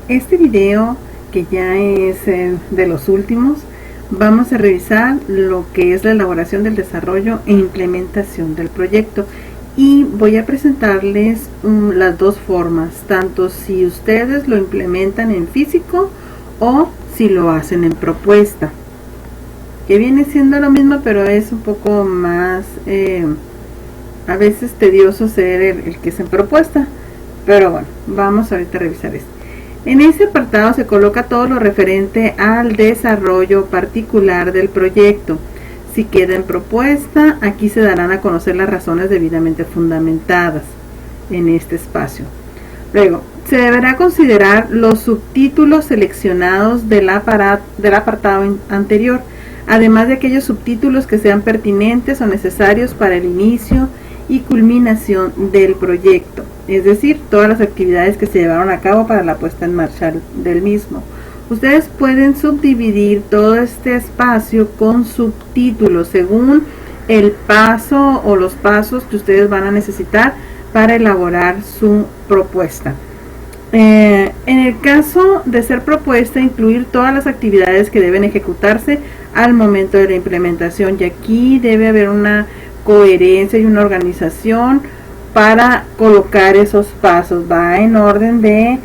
Este video, que ya es de los últimos, vamos a revisar lo que es la elaboración del desarrollo e implementación del proyecto, y voy a presentarles las dos formas, tanto si ustedes lo implementan en físico o si lo hacen en propuesta, que viene siendo lo mismo, pero es un poco más a veces tedioso ser el que es en propuesta. Pero bueno, vamos ahorita a revisar esto. En este apartado se coloca todo lo referente al desarrollo particular del proyecto. Si queda en propuesta, aquí se darán a conocer las razones debidamente fundamentadas en este espacio. Luego, se deberá considerar los subtítulos seleccionados del apartado anterior, además de aquellos subtítulos que sean pertinentes o necesarios para el inicio y culminación del proyecto, es decir, todas las actividades que se llevaron a cabo para la puesta en marcha del mismo. Ustedes pueden subdividir todo este espacio con subtítulos según el paso o los pasos que ustedes van a necesitar para elaborar su propuesta. En el caso de ser propuesta, incluir todas las actividades que deben ejecutarse al momento de la implementación, y aquí debe haber una coherencia y una organización para colocar esos pasos. Va en orden de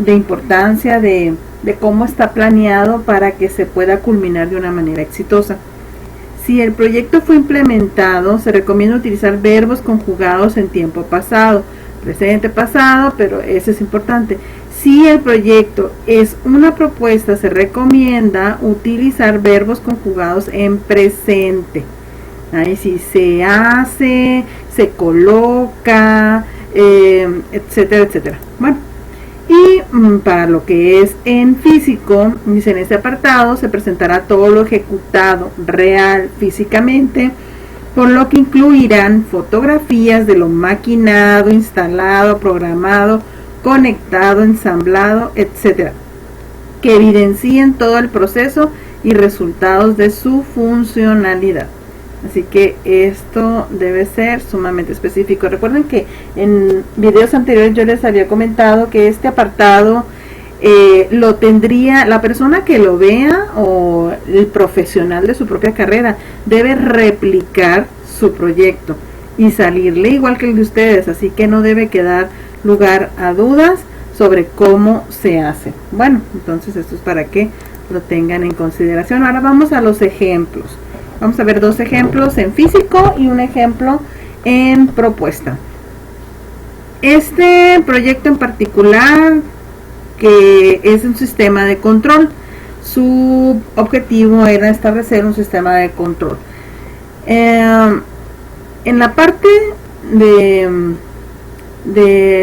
importancia de cómo está planeado para que se pueda culminar de una manera exitosa. Si el proyecto fue implementado, se recomienda utilizar verbos conjugados en tiempo pasado, presente, pasado, pero eso es importante. Si el proyecto es una propuesta, se recomienda utilizar verbos conjugados en presente. Ahí sí, se hace, se coloca, etcétera, etcétera. Bueno, y para lo que es en físico, dice: en este apartado se presentará todo lo ejecutado real físicamente, por lo que incluirán fotografías de lo maquinado, instalado, programado, conectado, ensamblado, etcétera, que evidencien todo el proceso y resultados de su funcionalidad. Así que esto debe ser sumamente específico. Recuerden que en videos anteriores yo les había comentado que este apartado lo tendría la persona que lo vea, o el profesional de su propia carrera debe replicar su proyecto y salirle igual que el de ustedes, así que no debe quedar lugar a dudas sobre cómo se hace. Bueno, entonces esto es para que lo tengan en consideración. Ahora vamos a los ejemplos. Vamos a ver dos ejemplos en físico y un ejemplo en propuesta. Este proyecto en particular, que es un sistema de control, su objetivo era establecer un sistema de control. En la parte de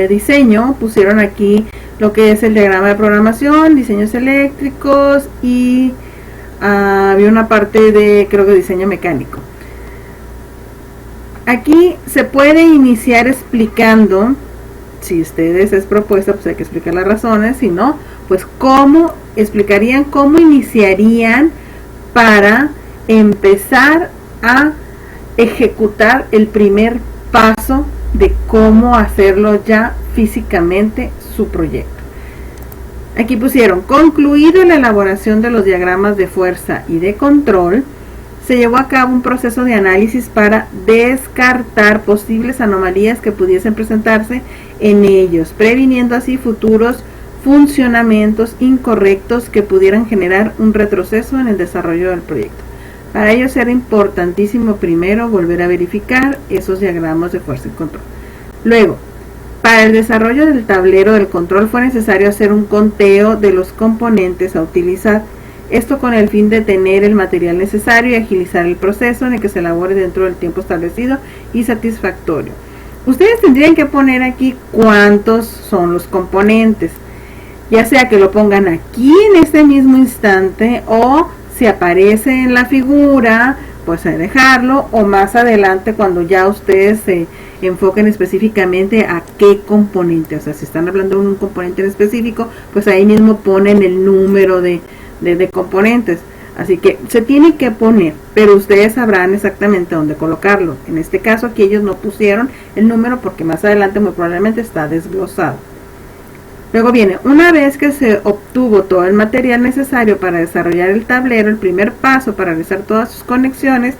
diseño pusieron aquí lo que es el diagrama de programación, diseños eléctricos, y había una parte de, creo que, diseño mecánico. Aquí se puede iniciar explicando, si ustedes es propuesta, pues hay que explicar las razones, si no, pues cómo explicarían, cómo iniciarían para empezar a ejecutar el primer paso de cómo hacerlo ya físicamente su proyecto. Aquí pusieron: concluido la elaboración de los diagramas de fuerza y de control, se llevó a cabo un proceso de análisis para descartar posibles anomalías que pudiesen presentarse en ellos, previniendo así futuros funcionamientos incorrectos que pudieran generar un retroceso en el desarrollo del proyecto. Para ello será importantísimo primero volver a verificar esos diagramas de fuerza y control. Luego, para el desarrollo del tablero del control fue necesario hacer un conteo de los componentes a utilizar, esto con el fin de tener el material necesario y agilizar el proceso en el que se elabore dentro del tiempo establecido y satisfactorio. Ustedes tendrían que poner aquí cuántos son los componentes, ya sea que lo pongan aquí en este mismo instante, o si aparece en la figura, pues a dejarlo, o más adelante cuando ya ustedes se enfoquen específicamente a qué componente. O sea, si están hablando de un componente en específico, pues ahí mismo ponen el número de componentes. Así que se tiene que poner, pero ustedes sabrán exactamente dónde colocarlo. En este caso aquí ellos no pusieron el número porque más adelante muy probablemente está desglosado. Luego viene, una vez que se obtuvo todo el material necesario para desarrollar el tablero, el primer paso para realizar todas sus conexiones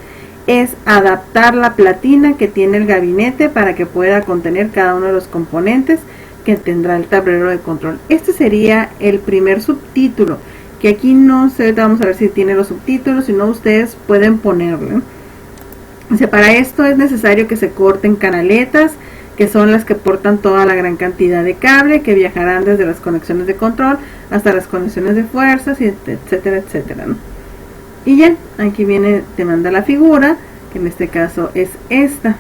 es adaptar la platina que tiene el gabinete para que pueda contener cada uno de los componentes que tendrá el tablero de control. Este sería el primer subtítulo, que aquí no sé, vamos a ver si tiene los subtítulos, si no ustedes pueden ponerlo. O sea, para esto es necesario que se corten canaletas, que son las que portan toda la gran cantidad de cable, que viajarán desde las conexiones de control hasta las conexiones de fuerzas, etcétera, etcétera, ¿no? Y ya, aquí viene, te manda la figura, que en este caso es esta,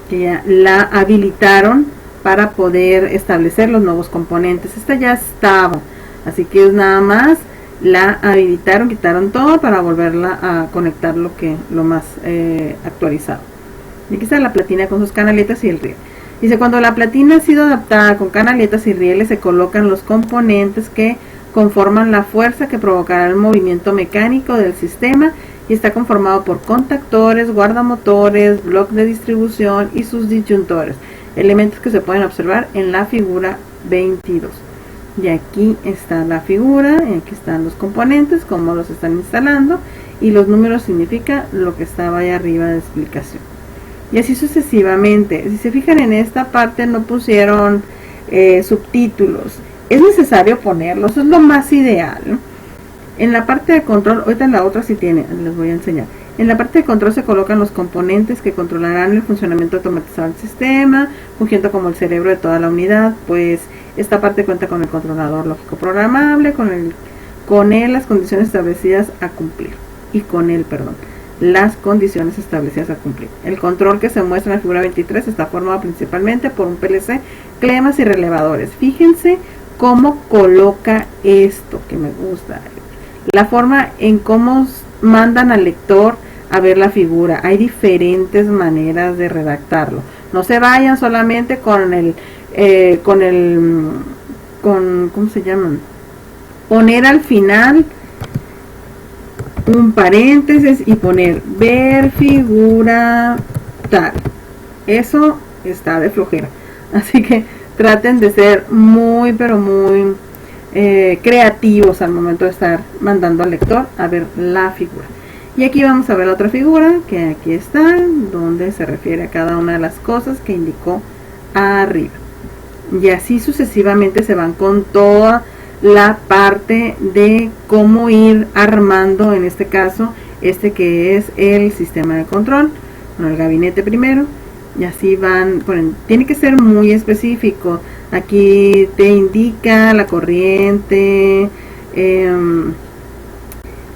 que ya la habilitaron para poder establecer los nuevos componentes. Esta ya estaba, así que es nada más la habilitaron, quitaron todo para volverla a conectar lo más actualizado. Y aquí está la platina con sus canaletas y el riel. Dice, cuando la platina ha sido adaptada con canaletas y rieles, se colocan los componentes que conforman la fuerza que provocará el movimiento mecánico del sistema, y está conformado por contactores, guardamotores, bloques de distribución y sus disyuntores, elementos que se pueden observar en la figura 22. Y aquí está la figura, y aquí están los componentes, cómo los están instalando, y los números significa lo que estaba ahí arriba de explicación. Y así sucesivamente. Si se fijan, en esta parte no pusieron subtítulos. Es necesario ponerlos, es lo más ideal, ¿no? En la parte de control, ahorita en la otra sí tiene, les voy a enseñar. En la parte de control se colocan los componentes que controlarán el funcionamiento automatizado del sistema, fungiendo como el cerebro de toda la unidad. Pues esta parte cuenta con el controlador lógico programable, con él las condiciones establecidas a cumplir. Y con él, perdón, las condiciones establecidas a cumplir. El control que se muestra en la figura 23 está formado principalmente por un PLC, clemas y relevadores. Fíjense cómo coloca esto, que me gusta. La forma en cómo mandan al lector a ver la figura. Hay diferentes maneras de redactarlo. No se vayan solamente con ¿cómo se llaman? Poner al final un paréntesis y poner ver figura tal. Eso está de flojera. Así que traten de ser muy, pero muy creativos al momento de estar mandando al lector a ver la figura. Y aquí vamos a ver la otra figura, que aquí está, donde se refiere a cada una de las cosas que indicó arriba. Y así sucesivamente se van con toda la parte de cómo ir armando, en este caso, que es el sistema de control, el gabinete primero, y así van, tiene que ser muy específico. Aquí te indica la corriente,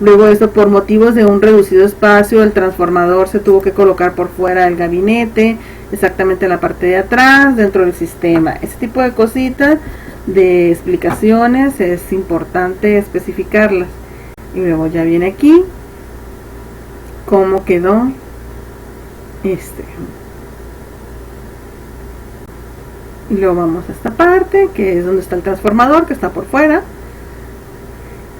luego esto, por motivos de un reducido espacio, el transformador se tuvo que colocar por fuera del gabinete, exactamente en la parte de atrás, dentro del sistema. Este tipo de cositas, de explicaciones, es importante especificarlas. Y luego ya viene aquí cómo quedó y luego vamos a esta parte, que es donde está el transformador, que está por fuera.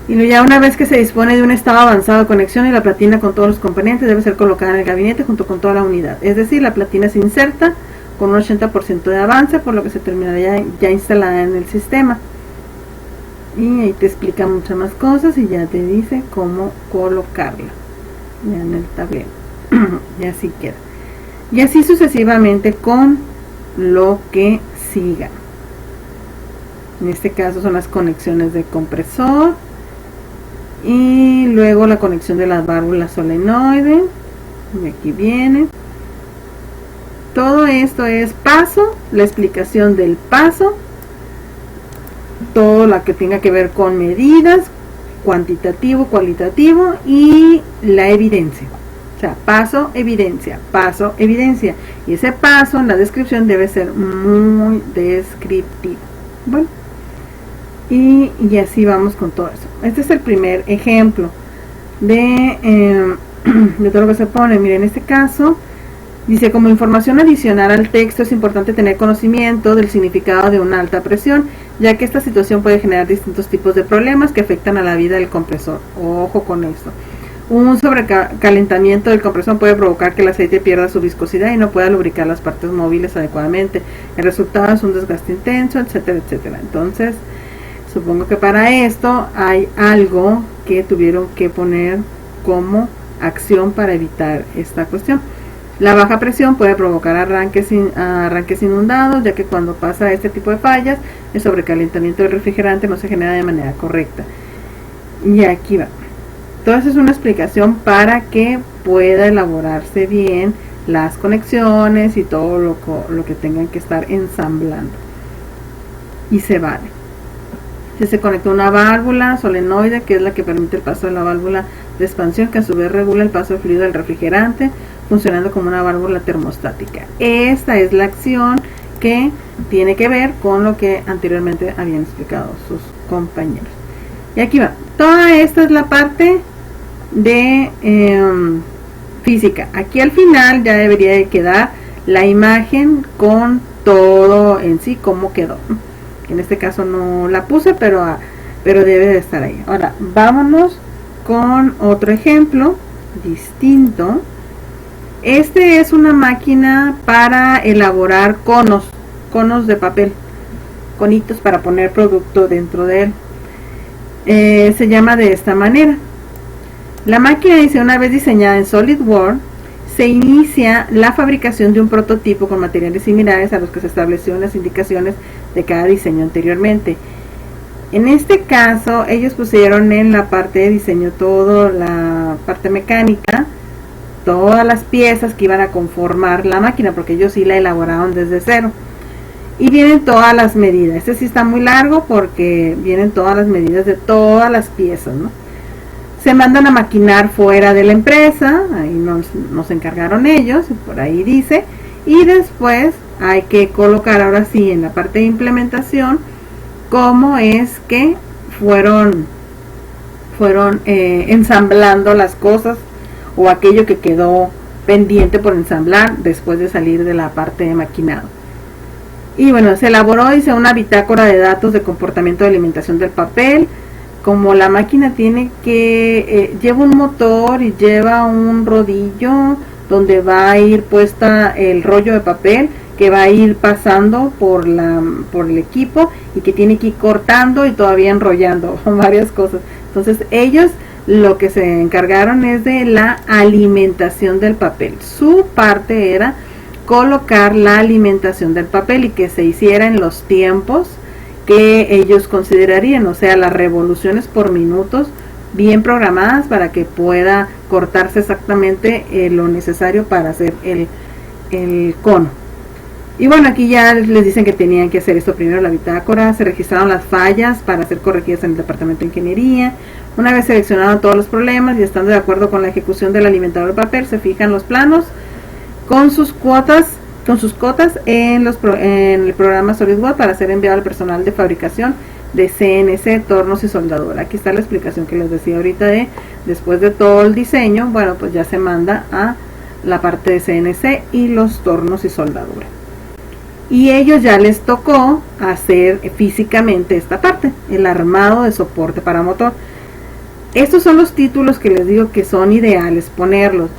Y luego ya, una vez que se dispone de un estado avanzado de conexión, y la platina con todos los componentes debe ser colocada en el gabinete junto con toda la unidad. Es decir, la platina se inserta con un 80% de avance, por lo que se terminaría ya instalada en el sistema. Y ahí te explica muchas más cosas y ya te dice cómo colocarla ya en el tablero. Y así queda. Y así sucesivamente con lo que siga. En este caso son las conexiones de compresor. Y luego la conexión de las válvulas solenoide. Y aquí viene. Todo esto es paso, la explicación del paso, todo lo que tenga que ver con medidas, cuantitativo, cualitativo, y la evidencia. O sea, paso, evidencia, paso, evidencia. Y ese paso en la descripción debe ser muy descriptivo. Bueno, y así vamos con todo eso. Este es el primer ejemplo de todo lo que se pone. Miren, en este caso dice, como información adicional al texto es importante tener conocimiento del significado de una alta presión, ya que esta situación puede generar distintos tipos de problemas que afectan a la vida del compresor. Ojo con esto. Un sobrecalentamiento del compresor puede provocar que el aceite pierda su viscosidad y no pueda lubricar las partes móviles adecuadamente. El resultado es un desgaste intenso, etcétera, etcétera. Entonces, supongo que para esto hay algo que tuvieron que poner como acción para evitar esta cuestión. La baja presión puede provocar arranques inundados, ya que cuando pasa este tipo de fallas, el sobrecalentamiento del refrigerante no se genera de manera correcta. Y aquí va. Entonces es una explicación para que pueda elaborarse bien las conexiones y todo lo que tengan que estar ensamblando. Y se vale. Si se conecta una válvula solenoide, que es la que permite el paso de la válvula de expansión, que a su vez regula el paso de fluido del refrigerante, funcionando como una válvula termostática. Esta es la acción que tiene que ver con lo que anteriormente habían explicado sus compañeros. Y aquí va. Toda esta es la parte de física. Aquí al final ya debería de quedar la imagen con todo en sí, cómo quedó. En este caso no la puse, pero debe de estar ahí. Ahora vámonos con otro ejemplo distinto. Este es una máquina para elaborar conos de papel, conitos para poner producto dentro de él. Se llama de esta manera. La máquina dice: una vez diseñada en SolidWorks, se inicia la fabricación de un prototipo con materiales similares a los que se estableció en las indicaciones de cada diseño anteriormente. En este caso, ellos pusieron en la parte de diseño toda la parte mecánica, todas las piezas que iban a conformar la máquina, porque ellos sí la elaboraron desde cero. Y vienen todas las medidas. Este sí está muy largo porque vienen todas las medidas de todas las piezas, ¿no? Se mandan a maquinar fuera de la empresa, ahí nos encargaron ellos, por ahí dice, y después hay que colocar ahora sí en la parte de implementación cómo es que fueron ensamblando las cosas o aquello que quedó pendiente por ensamblar después de salir de la parte de maquinado. Y bueno, se elaboró, dice, una bitácora de datos de comportamiento de alimentación del papel. Como la máquina tiene que lleva un motor y lleva un rodillo donde va a ir puesta el rollo de papel que va a ir pasando por el equipo y que tiene que ir cortando y todavía enrollando varias cosas. Entonces ellos lo que se encargaron es de la alimentación del papel. Su parte era colocar la alimentación del papel y que se hiciera en los tiempos que ellos considerarían, o sea, las revoluciones por minutos bien programadas para que pueda cortarse exactamente lo necesario para hacer el cono. Y bueno, aquí ya les dicen que tenían que hacer esto primero, la bitácora. Se registraron las fallas para ser corregidas en el departamento de ingeniería. Una vez seleccionados todos los problemas y estando de acuerdo con la ejecución del alimentador de papel, se fijan los planos con sus cotas en el programa SolidWorks para ser enviado al personal de fabricación de CNC, tornos y soldadura. Aquí está la explicación que les decía ahorita de después de todo el diseño, bueno, pues ya se manda a la parte de CNC y los tornos y soldadura. Y ellos ya les tocó hacer físicamente esta parte, el armado de soporte para motor. Estos son los títulos que les digo que son ideales ponerlos.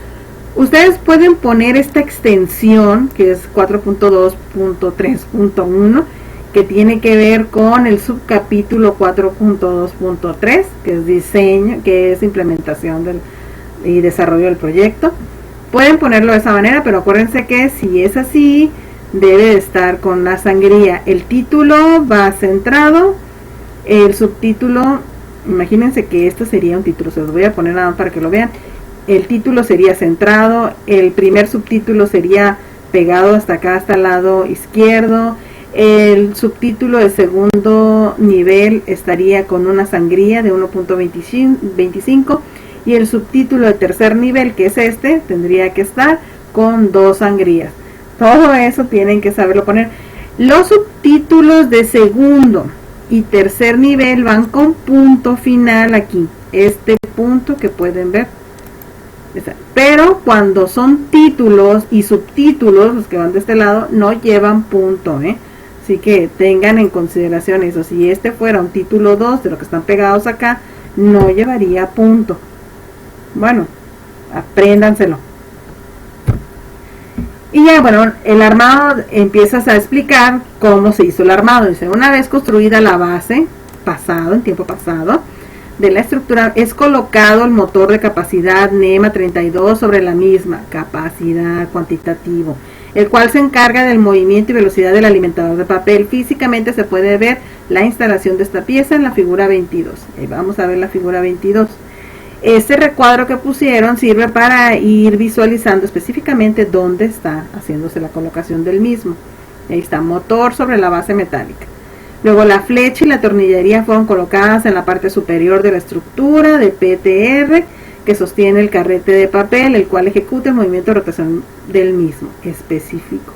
Ustedes pueden poner esta extensión que es 4.2.3.1 que tiene que ver con el subcapítulo 4.2.3 que es diseño, que es implementación y desarrollo del proyecto. Pueden ponerlo de esa manera, pero acuérdense que si es así debe de estar con la sangría. El título va centrado, el subtítulo, imagínense que esto sería un título, se los voy a poner nada más para que lo vean. El título sería centrado, el primer subtítulo sería pegado hasta acá, hasta el lado izquierdo, el subtítulo de segundo nivel estaría con una sangría de 1.25 y el subtítulo de tercer nivel, que es este, tendría que estar con 2 sangrías. Todo eso tienen que saberlo poner. Los subtítulos de segundo y tercer nivel van con punto final aquí, este punto que pueden ver. Pero cuando son títulos y subtítulos, los que van de este lado, no llevan punto, así que tengan en consideración eso. Si este fuera un título 2 de lo que están pegados acá, no llevaría punto. Bueno, apréndanselo. Y ya, bueno, el armado, empiezas a explicar cómo se hizo el armado. Dice, una vez construida la base, en tiempo pasado, de la estructura, es colocado el motor de capacidad NEMA 32 sobre la misma, capacidad cuantitativo, el cual se encarga del movimiento y velocidad del alimentador de papel. Físicamente se puede ver la instalación de esta pieza en la figura 22. Vamos a ver la figura 22. Este recuadro que pusieron sirve para ir visualizando específicamente dónde está haciéndose la colocación del mismo. Ahí está, motor sobre la base metálica. Luego la flecha y la tornillería fueron colocadas en la parte superior de la estructura de PTR que sostiene el carrete de papel, el cual ejecuta el movimiento de rotación del mismo específico.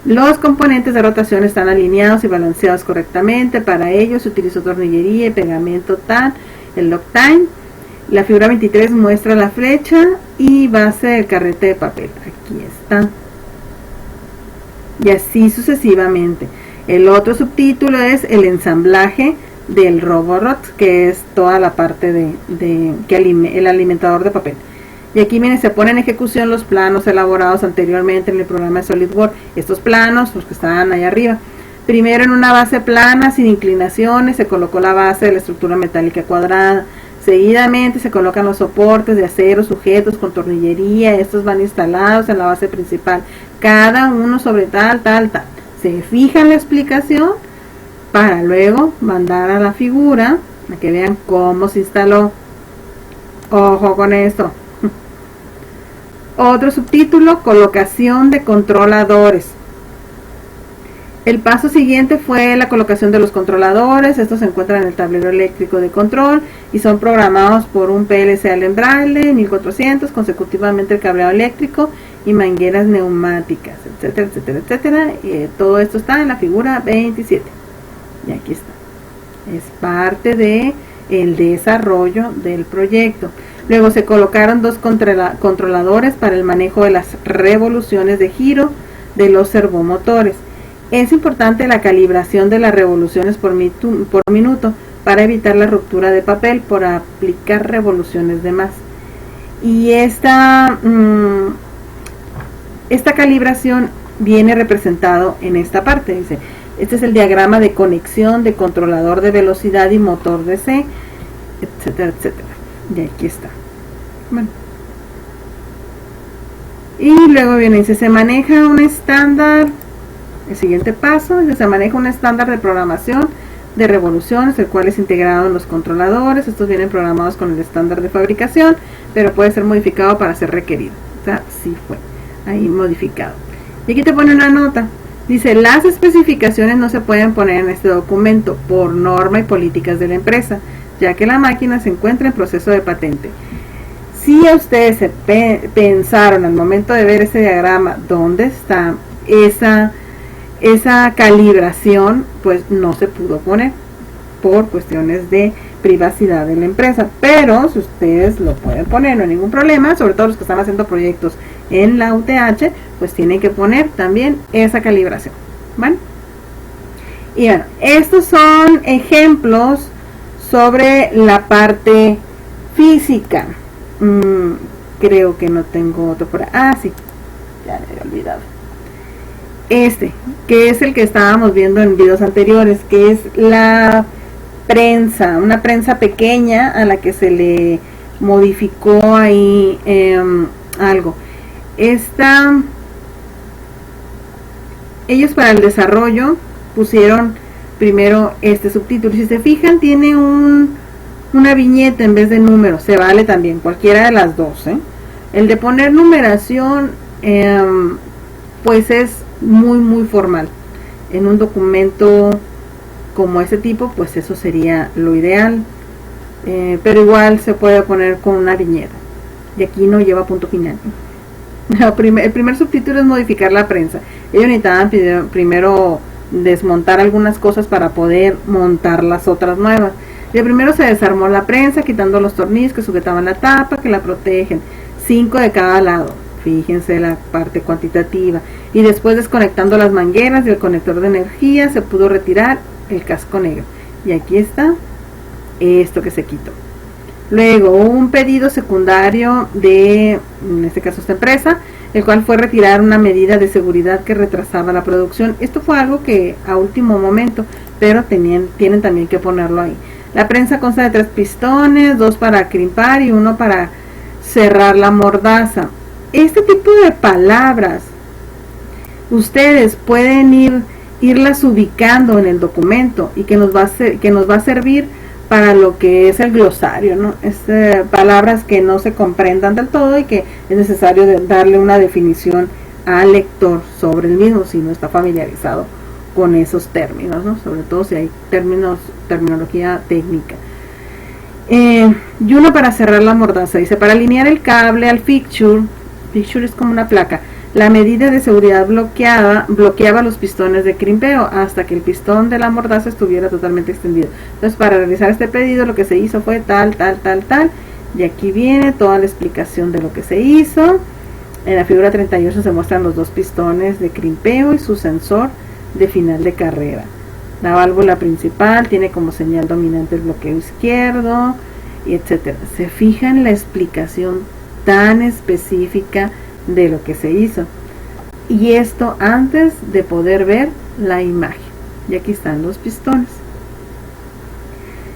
Los componentes de rotación están alineados y balanceados correctamente. Para ello se utilizó tornillería y pegamento TAN, el Loctite. La figura 23 muestra la flecha y base del carrete de papel. Aquí está. Y así sucesivamente. El otro subtítulo es el ensamblaje del Roborock, que es toda la parte el alimentador de papel. Y aquí miren, se ponen en ejecución los planos elaborados anteriormente en el programa de SolidWorks. Estos planos, los que estaban ahí arriba. Primero, en una base plana sin inclinaciones, se colocó la base de la estructura metálica cuadrada. Seguidamente se colocan los soportes de acero sujetos con tornillería. Estos van instalados en la base principal, cada uno sobre tal. Se fija en la explicación para luego mandar a la figura a que vean cómo se instaló. Ojo con esto. Otro subtítulo, colocación de controladores. El paso siguiente fue la colocación de los controladores. Estos se encuentran en el tablero eléctrico de control y son programados por un PLC Allen Bradley 1400, consecutivamente el cableado eléctrico y mangueras neumáticas, etcétera, etcétera, etcétera. Todo esto está en la figura 27. Y aquí está. Es parte de el desarrollo del proyecto. Luego se colocaron dos controladores para el manejo de las revoluciones de giro de los servomotores. Es importante la calibración de las revoluciones por minuto para evitar la ruptura de papel por aplicar revoluciones de más. Y esta calibración viene representado en esta parte. Dice, este es el diagrama de conexión de controlador de velocidad y motor DC, etcétera, etcétera. Y aquí está. Bueno. Y luego viene, dice, se maneja un estándar. El siguiente paso, se maneja un estándar de programación de revoluciones, el cual es integrado en los controladores. Estos vienen programados con el estándar de fabricación, pero puede ser modificado para ser requerido. O sea, sí fue ahí modificado. Y aquí te pone una nota. Dice, las especificaciones no se pueden poner en este documento por norma y políticas de la empresa, ya que la máquina se encuentra en proceso de patente. Si a ustedes se pensaron al momento de ver ese diagrama, ¿dónde está esa calibración? Pues no se pudo poner por cuestiones de privacidad de la empresa, pero si ustedes lo pueden poner, no hay ningún problema, sobre todo los que están haciendo proyectos en la UTH, pues tienen que poner también esa calibración. ¿Vale? Y bueno, estos son ejemplos sobre la parte física. Creo que no tengo otro por ahí. Ah, sí, ya me había olvidado. Este, que es el que estábamos viendo en videos anteriores, que es la prensa, una prensa pequeña a la que se le modificó ahí algo. Ellos para el desarrollo pusieron primero este subtítulo. Si se fijan, tiene una viñeta en vez de números. Se vale también, cualquiera de las dos, ¿eh? El de poner numeración, pues es muy formal. En un documento como ese tipo, pues eso sería lo ideal, pero igual se puede poner con una viñeta. Y aquí no lleva punto final. El primer subtítulo es modificar la prensa. Ellos necesitaban primero desmontar algunas cosas para poder montar las otras nuevas. Y primero se desarmó la prensa, quitando los tornillos que sujetaban la tapa, que la protegen, 5 de cada lado. Fíjense la parte cuantitativa. Y después, desconectando las mangueras y el conector de energía, se pudo retirar el casco negro. Y aquí está esto que se quitó. Luego un pedido secundario de, en este caso esta empresa, el cual fue retirar una medida de seguridad que retrasaba la producción. Esto fue algo que a último momento, pero tienen también que ponerlo ahí. La prensa consta de 3 pistones, 2 para crimpar y 1 para cerrar la mordaza. Este tipo de palabras ustedes pueden irlas ubicando en el documento y que nos va a servir para lo que es el glosario, ¿no? Palabras que no se comprendan del todo y que es necesario darle una definición al lector sobre el mismo si no está familiarizado con esos términos, ¿no? Sobre todo si hay terminología técnica. Y uno para cerrar la mordaza, dice, para alinear el cable al fixture es como una placa, la medida de seguridad bloqueaba los pistones de crimpeo hasta que el pistón de la mordaza estuviera totalmente extendido. Entonces, para realizar este pedido lo que se hizo fue tal, y aquí viene toda la explicación de lo que se hizo. En la figura 38 se muestran los 2 pistones de crimpeo y su sensor de final de carrera. La válvula principal tiene como señal dominante el bloqueo izquierdo, y etcétera. Se fijan la explicación tan específica de lo que se hizo, y esto antes de poder ver la imagen. Y aquí están los pistones.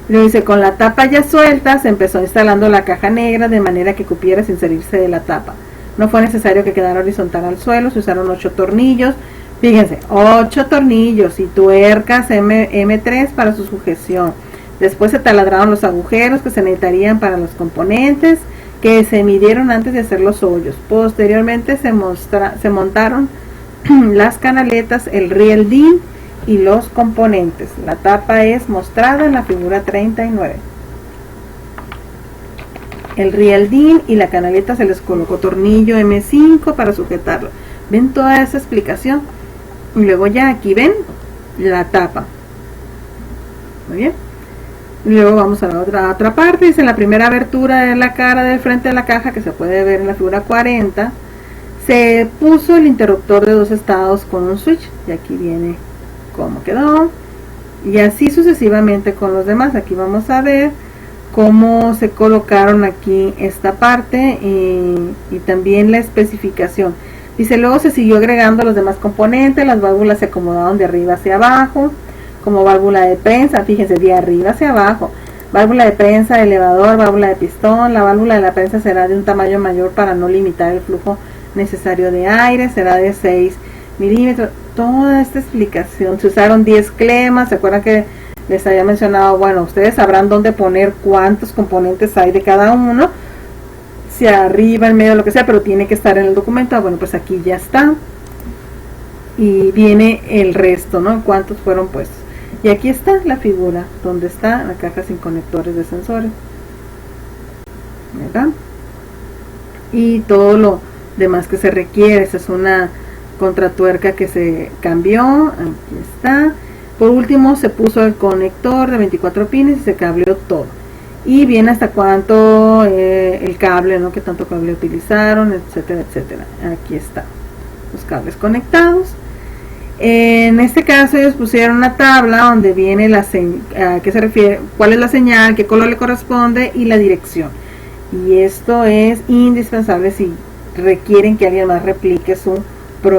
Luego dice, con la tapa ya suelta se empezó instalando la caja negra de manera que cupiera sin salirse de la tapa. No fue necesario que quedara horizontal al suelo, se usaron 8 tornillos, fíjense, 8 tornillos y tuercas M3 para su sujeción. Después se taladraron los agujeros que se necesitarían para los componentes, que se midieron antes de hacer los hoyos. Posteriormente se montaron las canaletas, el riel DIN y los componentes. La tapa es mostrada en la figura 39. El riel DIN y la canaleta se les colocó tornillo M5 para sujetarlo. ¿Ven toda esa explicación? Y luego ya aquí ven la tapa. Muy bien. Luego vamos a la otra parte. Dice, la primera abertura de la cara del frente de la caja, que se puede ver en la figura 40, se puso el interruptor de 2 estados con un switch, y aquí viene cómo quedó, y así sucesivamente con los demás. Aquí vamos a ver cómo se colocaron aquí esta parte y también la especificación. Dice, luego se siguió agregando los demás componentes, las válvulas se acomodaron de arriba hacia abajo, como válvula de prensa, fíjense, de arriba hacia abajo, válvula de prensa, elevador, válvula de pistón. La válvula de la prensa será de un tamaño mayor para no limitar el flujo necesario de aire, será de 6 milímetros. Toda esta explicación, se usaron 10 clemas, se acuerdan que les había mencionado, bueno, ustedes sabrán dónde poner cuántos componentes hay de cada uno, si arriba, en medio, lo que sea, pero tiene que estar en el documento. Bueno, pues aquí ya está, y viene el resto, ¿no? Cuántos fueron puestos. Y aquí está la figura donde está la caja sin conectores de sensores, ¿verdad? Y todo lo demás que se requiere. Esa es una contratuerca que se cambió, aquí está. Por último se puso el conector de 24 pines y se cableó todo. Y viene hasta cuánto el cable, ¿no? Que tanto cable utilizaron, etcétera, etcétera. Aquí está los cables conectados. En este caso ellos pusieron una tabla donde viene a qué se refiere, cuál es la señal, qué color le corresponde y la dirección. Y esto es indispensable si requieren que alguien más replique su